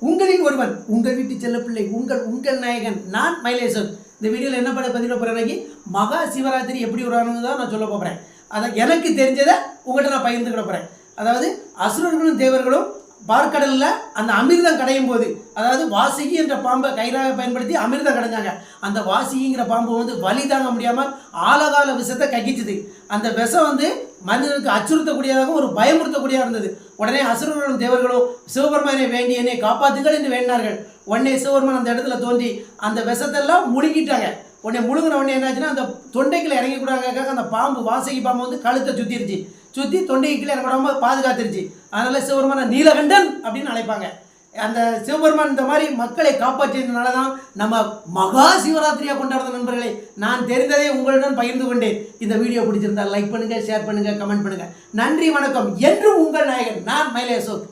உங்களின் ஒருவன், உங்கள் வீட்டு செல்லப்பிள்ளை, உங்கள் நாயகன், நான் மயிலேசன். இந்த வீடியோவில் என்ன பதிவிட போகிறேன், மகா சிவராத்திரி எப்படி உருவானது தான் நான் சொல்ல போகிறேன். அதை எனக்கு தெரிஞ்சதை உங்கள்கிட்ட நான் பகிர்ந்துக்கிட போகிறேன். அதாவது அசுரர்களும் தேவர்களும் பார்க்கடலில் அந்த அமிர்தம் கடையும் போது, அதாவது வாசுகி என்ற பாம்பை கயிறாக பயன்படுத்தி அமிர்தம் கடைஞ்சாங்க. அந்த வாசுகிங்கிற பாம்பு வலி தாங்க முடியாமல் ஆழகால விஷத்தை கக்கிச்சுது. அந்த விஷம் மனிதனுக்கு அச்சுறுத்தக்கூடியதாக ஒரு பயமுறுத்தக்கூடியதாக இருந்தது. உடனே அசுரர்களும் தேவர்களும் சிவபெருமானை வேண்டி என்னை காப்பாற்றுங்கள் என்று வேண்டினார்கள். உடனே சிவபெருமான் அந்த இடத்துல தோன்றி அந்த விஷத்தெல்லாம் முழுங்கிட்டாங்க. உடனே முழுங்கின உடனே என்னாச்சுன்னா, அந்த தொண்டைக்குள்ள இறங்கிக்கூடாதுக்காக அந்த பாம்பு, வாசுகி பாம்பு கழுத்தை சுற்றி தொண்டைக்கு கீழே இறங்கிடாமல் பாதுகாத்துருச்சு. அதனால சிவபெருமான நீலகண்டன் அப்படின்னு அழைப்பாங்க. அந்த சிவபெருமான் இந்த மாதிரி மக்களை காப்பாற்றியதுனால தான் நம்ம மகா சிவராத்திரியாக கொண்டாடுற நண்பர்களை நான் தெரிந்ததை உங்களுடன் பகிர்ந்து கொண்டேன். இந்த வீடியோ பிடிச்சிருந்தால் லைக் பண்ணுங்கள், ஷேர் பண்ணுங்கள், கமெண்ட் பண்ணுங்கள். நன்றி, வணக்கம். என்றும் உங்கள் நாயகன், நான் மயிலேசன்.